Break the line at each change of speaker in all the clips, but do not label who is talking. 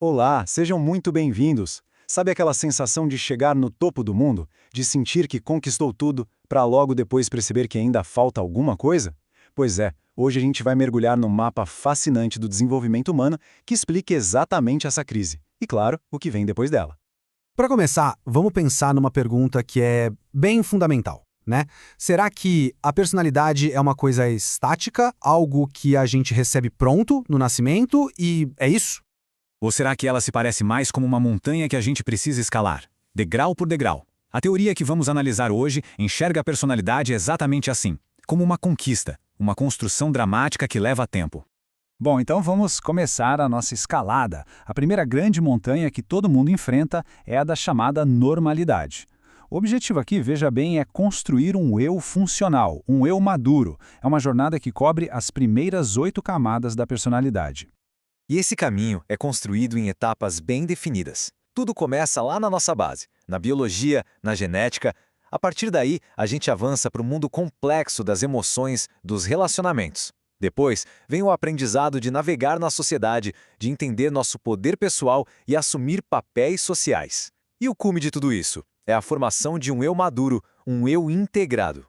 Olá, sejam muito bem-vindos. Sabe aquela sensação de chegar no topo do mundo, de sentir que conquistou tudo, para logo depois perceber que ainda falta alguma coisa? Pois é, hoje a gente vai mergulhar no mapa fascinante do desenvolvimento humano que explica exatamente essa crise. E claro, o que vem depois dela.
Para começar, vamos pensar numa pergunta que é bem fundamental, né? Será que a personalidade é uma coisa estática, algo que a gente recebe pronto no nascimento e é isso?
Ou será que ela se parece mais como uma montanha que a gente precisa escalar, degrau por degrau? A teoria que vamos analisar hoje enxerga a personalidade exatamente assim, como uma conquista, uma construção dramática que leva tempo.
Bom, então vamos começar a nossa escalada. A primeira grande montanha que todo mundo enfrenta é a da chamada normalidade. O objetivo aqui, veja bem, é construir um eu funcional, um eu maduro. É uma jornada que cobre as primeiras 8 camadas da personalidade.
E esse caminho é construído em etapas bem definidas. Tudo começa lá na nossa base, na biologia, na genética. A partir daí, a gente avança para o mundo complexo das emoções, dos relacionamentos. Depois, vem o aprendizado de navegar na sociedade, de entender nosso poder pessoal e assumir papéis sociais. E o cume de tudo isso é a formação de um eu maduro, um eu integrado.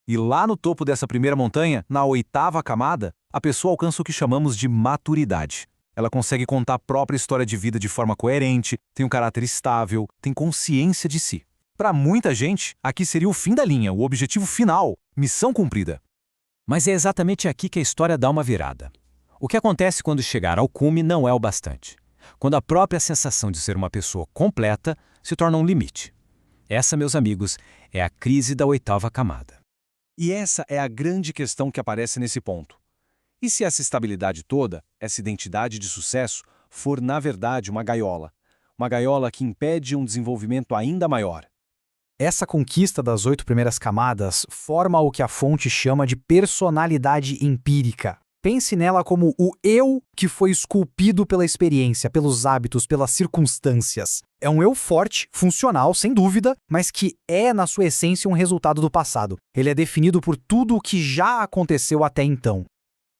E lá no topo dessa primeira montanha, na 8ª camada, a pessoa alcança o que chamamos de maturidade. Ela consegue contar a própria história de vida de forma coerente, tem um caráter estável, tem consciência de si. Para muita gente, aqui seria o fim da linha, o objetivo final, missão cumprida.
Mas é exatamente aqui que a história dá uma virada. O que acontece quando chegar ao cume não é o bastante. Quando a própria sensação de ser uma pessoa completa se torna um limite. Essa, meus amigos, é a crise da 8ª camada.
E essa é a grande questão que aparece nesse ponto. E se essa estabilidade toda, essa identidade de sucesso, for na verdade uma gaiola? Uma gaiola que impede um desenvolvimento ainda maior. Essa conquista das 8 primeiras camadas forma o que a fonte chama de personalidade empírica. Pense nela como o eu que foi esculpido pela experiência, pelos hábitos, pelas circunstâncias. É um eu forte, funcional, sem dúvida, mas que é, na sua essência, um resultado do passado. Ele é definido por tudo o que já aconteceu até então.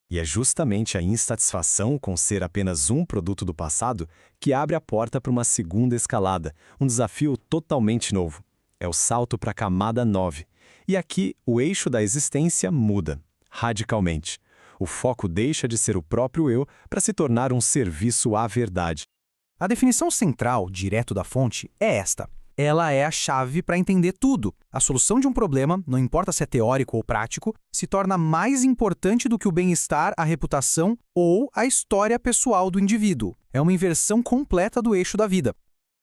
E é justamente a insatisfação com ser apenas um produto do passado que abre a porta para uma segunda escalada, um desafio totalmente novo. É o salto para a camada 9. E aqui o eixo da existência muda, radicalmente. O foco deixa de ser o próprio eu para se tornar um serviço à verdade.
A definição central, direto da fonte, é esta. Ela é a chave para entender tudo. A solução de um problema, não importa se é teórico ou prático, se torna mais importante do que o bem-estar, a reputação ou a história pessoal do indivíduo. É uma inversão completa do eixo da vida.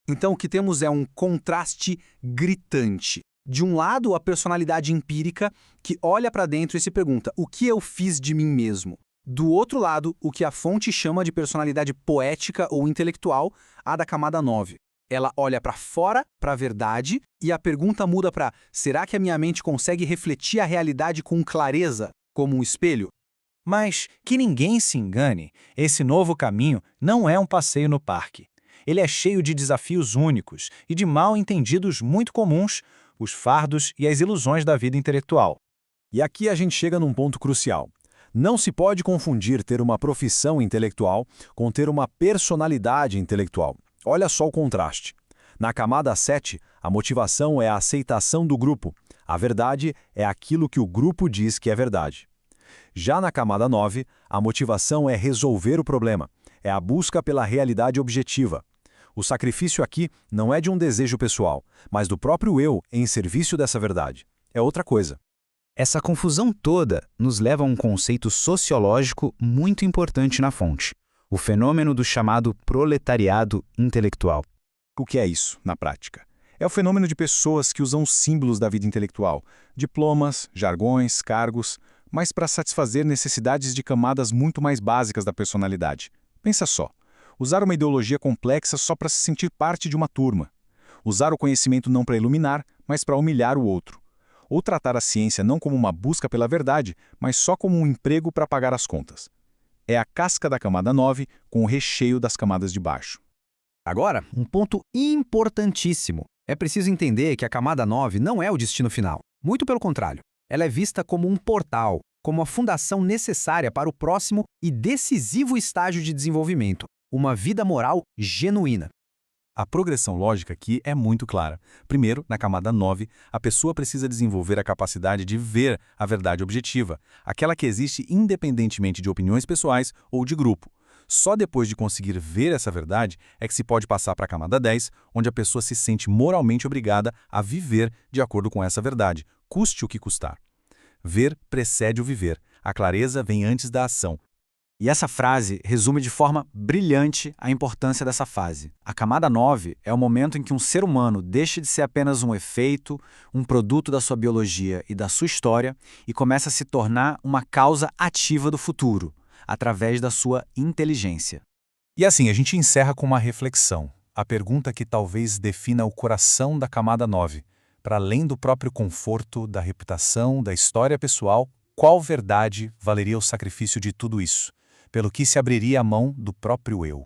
Então, o que temos é um contraste gritante. De um lado, a personalidade empírica, que olha para dentro e se pergunta: o que eu fiz de mim mesmo? Do outro lado, o que a fonte chama de personalidade poética ou intelectual, a da camada 9. Ela olha para fora, para a verdade, e a pergunta muda para: será que a minha mente consegue refletir a realidade com clareza, como um espelho?
Mas que ninguém se engane, esse novo caminho não é um passeio no parque. Ele é cheio de desafios únicos e de mal-entendidos muito comuns, os fardos e as ilusões da vida intelectual.
E aqui a gente chega num ponto crucial. Não se pode confundir ter uma profissão intelectual com ter uma personalidade intelectual. Olha só o contraste. Na camada 7, a motivação é a aceitação do grupo. A verdade é aquilo que o grupo diz que é verdade. Já na camada 9, a motivação é resolver o problema. É a busca pela realidade objetiva. O sacrifício aqui não é de um desejo pessoal, mas do próprio eu em serviço dessa verdade. É outra coisa.
Essa confusão toda nos leva a um conceito sociológico muito importante na fonte, o fenômeno do chamado proletariado intelectual.
O que é isso, na prática? É o fenômeno de pessoas que usam símbolos da vida intelectual, diplomas, jargões, cargos, mas para satisfazer necessidades de camadas muito mais básicas da personalidade. Pensa só. Usar uma ideologia complexa só para se sentir parte de uma turma. Usar o conhecimento não para iluminar, mas para humilhar o outro. Ou tratar a ciência não como uma busca pela verdade, mas só como um emprego para pagar as contas. É a casca da camada 9 com o recheio das camadas de baixo.
Agora, um ponto importantíssimo. É preciso entender que a camada 9 não é o destino final. Muito pelo contrário. Ela é vista como um portal, como a fundação necessária para o próximo e decisivo estágio de desenvolvimento, uma vida moral genuína.
A progressão lógica aqui é muito clara. Primeiro, na camada 9, a pessoa precisa desenvolver a capacidade de ver a verdade objetiva, aquela que existe independentemente de opiniões pessoais ou de grupo. Só depois de conseguir ver essa verdade é que se pode passar para a camada 10, onde a pessoa se sente moralmente obrigada a viver de acordo com essa verdade, custe o que custar. Ver precede o viver. A clareza vem antes da ação.
E essa frase resume de forma brilhante a importância dessa fase. A camada 9 é o momento em que um ser humano deixa de ser apenas um efeito, um produto da sua biologia e da sua história e começa a se tornar uma causa ativa do futuro, através da sua inteligência.
E assim, a gente encerra com uma reflexão. A pergunta que talvez defina o coração da camada 9. Para além do próprio conforto, da reputação, da história pessoal, qual verdade valeria o sacrifício de tudo isso? Pelo que se abriria a mão do próprio eu?